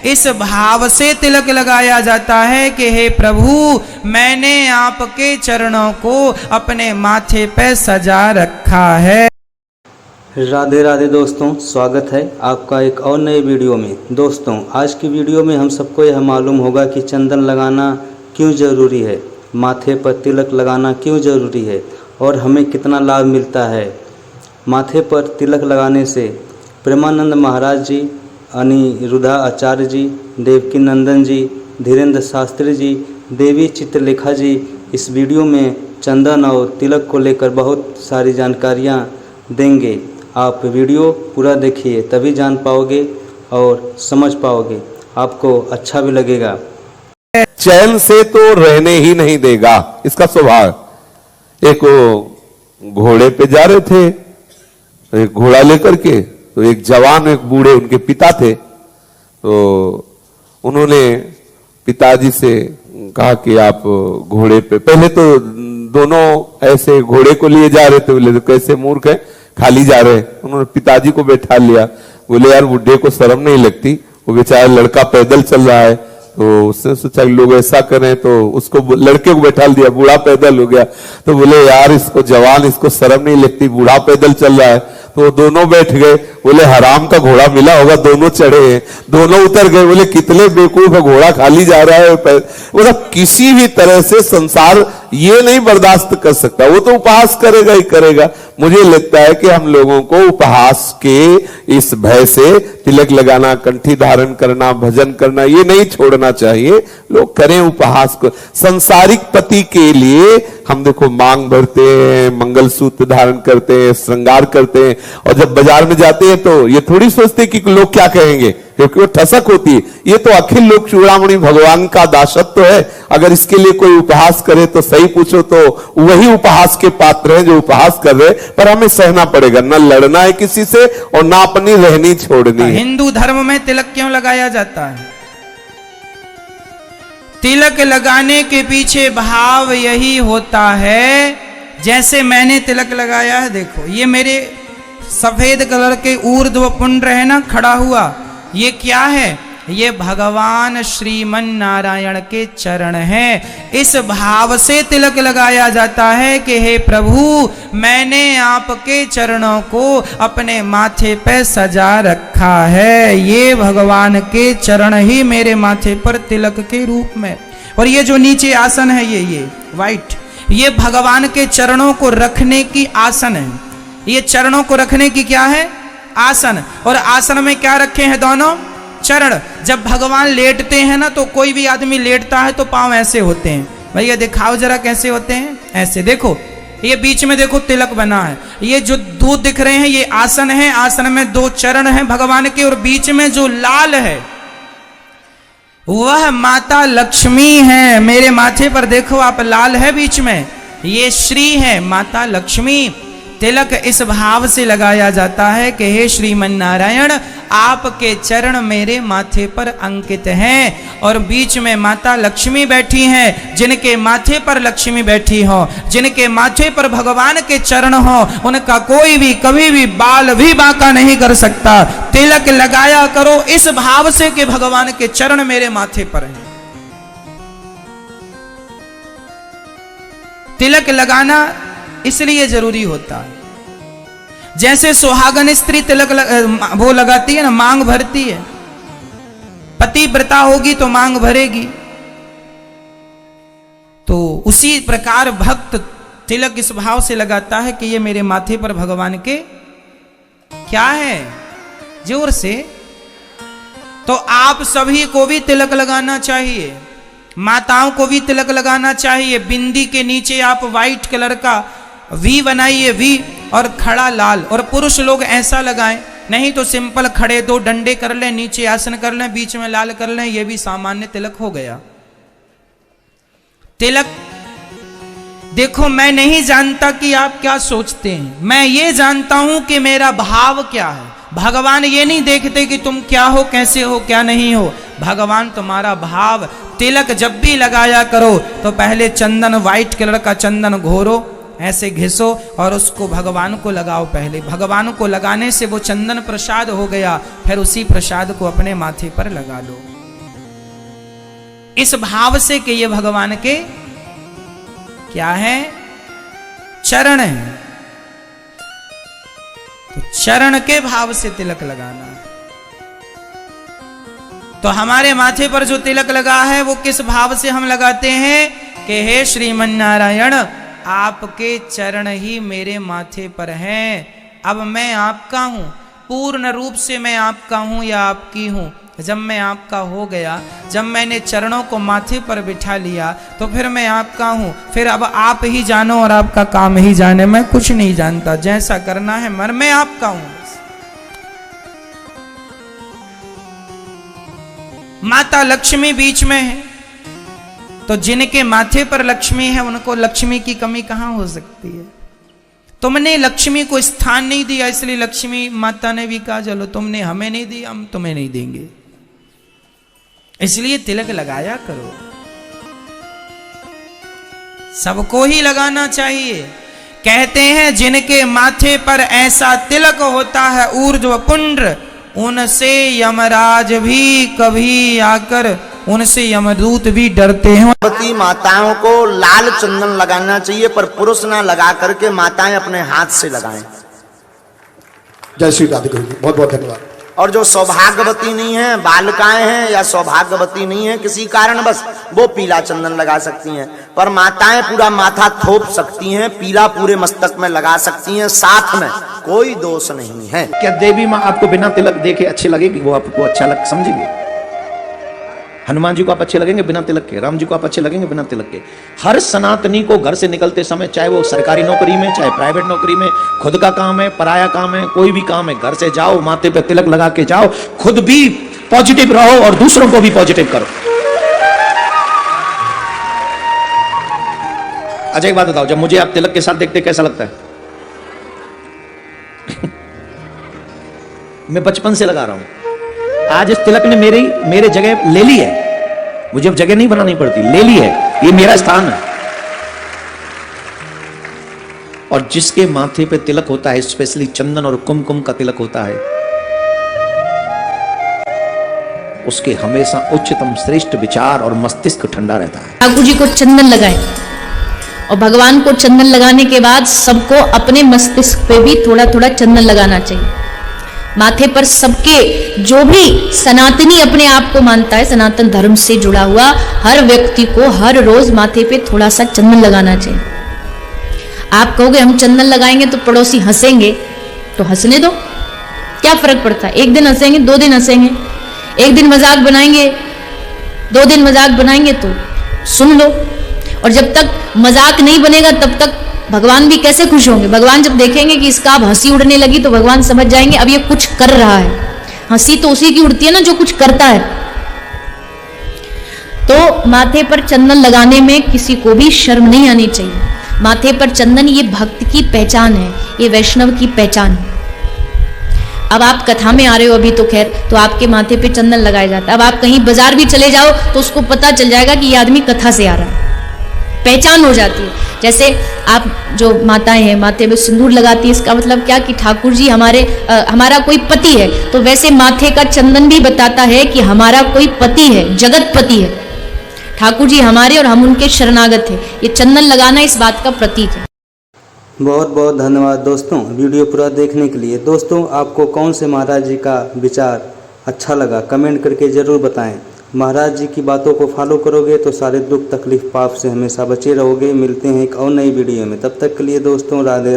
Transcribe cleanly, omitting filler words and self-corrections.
इस भाव से तिलक लगाया जाता है कि हे प्रभु, मैंने आपके चरणों को अपने माथे पे सजा रखा है। राधे राधे दोस्तों, स्वागत है आपका एक और नए वीडियो में। दोस्तों, आज की वीडियो में हम सबको यह मालूम होगा कि चंदन लगाना क्यों ज़रूरी है, माथे पर तिलक लगाना क्यों ज़रूरी है और हमें कितना लाभ मिलता है। माथे पर तिलक लगाने से प्रेमानंद महाराज जी, अनिरुद्धा आचार्य जी, देवकी नंदन जी, धीरेन्द्र शास्त्री जी, देवी चित्रलेखा जी इस वीडियो में चंदन और तिलक को लेकर बहुत सारी जानकारियाँ देंगे। आप वीडियो पूरा देखिए, तभी जान पाओगे और समझ पाओगे, आपको अच्छा भी लगेगा। चैन से तो रहने ही नहीं देगा, इसका स्वभाव। एक घोड़े पे जा रहे थे, एक घोड़ा लेकर के, तो एक जवान एक बूढ़े उनके पिता थे, तो उन्होंने पिताजी से कहा कि आप घोड़े पे, पहले तो दोनों ऐसे घोड़े को लिए जा रहे थे, बोले तो कैसे मूर्ख है, खाली जा रहे। उन्होंने पिताजी को बैठा लिया, बोले यार बुढ़े को शर्म नहीं लगती, वो बेचारा लड़का पैदल चल रहा है। तो उसने सोचा लोग ऐसा करें, तो उसको लड़के को बैठा दिया, बूढ़ा पैदल हो गया। तो बोले यार इसको जवान, इसको शर्म नहीं लगती, बूढ़ा पैदल चल रहा है। तो दोनों बैठ गए, बोले हराम का घोड़ा मिला होगा, दोनों चढ़े हैं। दोनों उतर गए, बोले कितने बेवकूफ है, घोड़ा खाली जा रहा है। मतलब किसी भी तरह से संसार ये नहीं बर्दाश्त कर सकता, वो तो उपहास करेगा ही करेगा। मुझे लगता है कि हम लोगों को उपहास के इस भय से तिलक लगाना, कंठी धारण करना, भजन करना ये नहीं छोड़ना चाहिए। लोग करें उपहास को। संसारिक पति के लिए हम देखो मांग भरते हैं, मंगलसूत्र धारण करते हैं, श्रृंगार करते हैं, और जब बाजार में जाते हैं तो ये थोड़ी सोचते कि लोग क्या कहेंगे, क्योंकि वो ठसक होती है। ये तो अखिल लोक चूड़ामणि भगवान का दासत्व है। अगर इसके लिए कोई उपहास करे तो सही पूछो तो वही उपहास के पात्र हैं जो उपहास कर रहे, पर हमें सहना पड़ेगा, ना लड़ना है किसी से और ना अपनी रहनी छोड़नी है। हिंदू धर्म में तिलक क्यों लगाया जाता है? तिलक लगाने के पीछे भाव यही होता है, जैसे मैंने तिलक लगाया है, देखो ये मेरे सफेद कलर के ऊर्ध्व पुंड्र है ना खड़ा हुआ, ये क्या है? ये भगवान श्रीमन नारायण के चरण हैं। इस भाव से तिलक लगाया जाता है कि हे प्रभु, मैंने आपके चरणों को अपने माथे पे सजा रखा है। ये भगवान के चरण ही मेरे माथे पर तिलक के रूप में। और ये जो नीचे आसन है, ये वाइट, ये भगवान के चरणों को रखने की आसन है। ये चरणों को रखने की क्या है? आसन। और आसन में क्या रखे हैं? दोनों चरण। जब भगवान लेटते हैं ना, तो कोई भी आदमी लेटता है तो पांव ऐसे होते हैं। भैया दिखाओ जरा कैसे होते हैं। ऐसे देखो, ये बीच में देखो तिलक बना है। ये जो दो दिख रहे हैं ये आसन है। आसन में दो चरण हैं भगवान के, और बीच में जो लाल है वह माता लक्ष्मी है। मेरे माथे पर देखो आप, लाल है बीच में, ये श्री है माता लक्ष्मी। तिलक इस भाव से लगाया जाता है कि हे श्रीमन नारायण, आपके चरण मेरे माथे पर अंकित हैं, और बीच में माता लक्ष्मी बैठी हैं। जिनके माथे पर लक्ष्मी बैठी हो, जिनके माथे पर भगवान के चरण हो, उनका कोई भी कभी भी बाल भी बांका नहीं कर सकता। तिलक लगाया करो इस भाव से कि भगवान के चरण मेरे माथे पर हैं। तिलक लगाना इसलिए जरूरी होता है, जैसे सुहागन स्त्री तिलक वो लगाती है ना, मांग भरती है। पतिव्रता होगी तो मांग भरेगी, तो उसी प्रकार भक्त तिलक इस भाव से लगाता है कि ये मेरे माथे पर भगवान के क्या है, जोर से। तो आप सभी को भी तिलक लगाना चाहिए, माताओं को भी तिलक लगाना चाहिए। बिंदी के नीचे आप व्हाइट कलर का वी बनाइए, वी, और खड़ा लाल। और पुरुष लोग ऐसा लगाएं, नहीं तो सिंपल खड़े दो डंडे कर लें, नीचे आसन कर लें, बीच में लाल कर लें, यह भी सामान्य तिलक हो गया। तिलक देखो, मैं नहीं जानता कि आप क्या सोचते हैं, मैं ये जानता हूं कि मेरा भाव क्या है। भगवान ये नहीं देखते कि तुम क्या हो, कैसे हो, क्या नहीं हो। भगवान तुम्हारा भाव। तिलक जब भी लगाया करो तो पहले चंदन, व्हाइट कलर का चंदन घोरो, ऐसे घिसो और उसको भगवान को लगाओ। पहले भगवान को लगाने से वो चंदन प्रसाद हो गया, फिर उसी प्रसाद को अपने माथे पर लगा लो, इस भाव से कि ये भगवान के क्या है, चरण है। तो चरण के भाव से तिलक लगाना। तो हमारे माथे पर जो तिलक लगा है वो किस भाव से हम लगाते हैं कि हे श्रीमन नारायण, आपके चरण ही मेरे माथे पर हैं। अब मैं आपका हूं, पूर्ण रूप से मैं आपका हूं या आपकी हूं। जब मैं आपका हो गया, जब मैंने चरणों को माथे पर बिठा लिया, तो फिर मैं आपका हूं। फिर अब आप ही जानो और आपका काम ही जाने, मैं कुछ नहीं जानता, जैसा करना है मर, मैं आपका हूं। माता लक्ष्मी बीच में है, तो जिनके माथे पर लक्ष्मी है उनको लक्ष्मी की कमी कहां हो सकती है। तुमने लक्ष्मी को स्थान नहीं दिया, इसलिए लक्ष्मी माता ने भी कहा चलो तुमने हमें नहीं दिया, हम तुम्हें नहीं देंगे। इसलिए तिलक लगाया करो, सबको ही लगाना चाहिए। कहते हैं जिनके माथे पर ऐसा तिलक होता है ऊर्ध्व पुंड्र, उनसे यमराज भी कभी आकर, उनसे यमदूत भी डरते हैं। गर्भवती माताओं को लाल चंदन लगाना चाहिए, पर पुरुष ना लगा करके माताएं अपने हाथ से लगाएं। जय श्री राधे गुरु जी, बहुत बहुत धन्यवाद। और जो सौभाग्यवती नहीं है, बालिकाएं हैं या सौभाग्यवती नहीं है किसी कारण बस, वो पीला चंदन लगा सकती हैं। पर माताएं पूरा माथा थोप सकती हैं, पीला पूरे मस्तक में लगा सकती हैं, साथ में कोई दोष नहीं है। क्या देवी माँ आपको बिना तिलक देखे अच्छे लगेगी? वो आपको अच्छा लग समझेंगे? हनुमान जी को आप अच्छे लगेंगे बिना तिलक के? राम जी को आप अच्छे लगेंगे बिना तिलक के? हर सनातनी को घर से निकलते समय, चाहे वो सरकारी नौकरी में, चाहे प्राइवेट नौकरी में, खुद का काम है, पराया काम है, कोई भी काम है, घर से जाओ माथे पे तिलक लगा के जाओ, खुद भी पॉजिटिव रहो और दूसरों को भी पॉजिटिव करो। अच्छा एक बात बताओ, जब मुझे आप तिलक के साथ देखते कैसा लगता है? मैं बचपन से लगा रहा हूं, आज इस तिलक ने मेरे जगह ले ली है, मुझे अब जगह नहीं बनानी पड़ती, ले ली है, ये मेरा स्थान है। और जिसके माथे पे तिलक होता है, स्पेशली चंदन और कुमकुम का तिलक होता है, उसके हमेशा उच्चतम श्रेष्ठ विचार और मस्तिष्क ठंडा रहता है। ठाकुर जी को चंदन लगाए और भगवान को चंदन लगाने के बाद सबको अपने मस्तिष्क पे भी थोड़ा थोड़ा चंदन लगाना चाहिए। माथे पर सबके, जो भी सनातनी अपने आप को मानता है, सनातन धर्म से जुड़ा हुआ हर व्यक्ति को हर रोज माथे पे थोड़ा सा चंदन लगाना चाहिए। आप कहोगे हम चंदन लगाएंगे तो पड़ोसी हंसेंगे, तो हंसने दो, क्या फर्क पड़ता है? एक दिन हंसेंगे, 2 दिन हंसेंगे, एक दिन मजाक बनाएंगे, 2 दिन मजाक बनाएंगे तो सुन लो। और जब तक मजाक नहीं बनेगा तब तक भगवान भी कैसे खुश होंगे? भगवान जब देखेंगे कि इसका अब हंसी उड़ने लगी तो भगवान समझ जाएंगे अब ये कुछ कर रहा है। हंसी तो उसी की उड़ती है ना जो कुछ करता है। तो माथे पर चंदन लगाने में किसी को भी शर्म नहीं आनी चाहिए। माथे पर चंदन ये भक्त की पहचान है, ये वैष्णव की पहचान है। अब आप कथा में आ रहे हो अभी तो खैर, तो आपके माथे पे चंदन लगाया जाता है। अब आप कहीं बाजार भी चले जाओ तो उसको पता चल जाएगा कि ये आदमी कथा से आ रहा है, पहचान हो जाती है। जैसे आप जो माताएं हैं माथे में सिंदूर लगाती है, इसका मतलब क्या कि ठाकुर जी हमारा कोई पति है। तो वैसे माथे का चंदन भी बताता है कि हमारा कोई पति है, जगत पति है, ठाकुर जी हमारे और हम उनके शरणागत हैं। ये चंदन लगाना इस बात का प्रतीक है। बहुत बहुत धन्यवाद दोस्तों वीडियो पूरा देखने के लिए। दोस्तों आपको कौन से महाराज जी का विचार अच्छा लगा कमेंट करके ज़रूर बताएं। महाराज जी की बातों को फॉलो करोगे तो सारे दुख तकलीफ पाप से हमेशा बचे रहोगे। मिलते हैं एक और नई वीडियो में, तब तक के लिए दोस्तों राधे।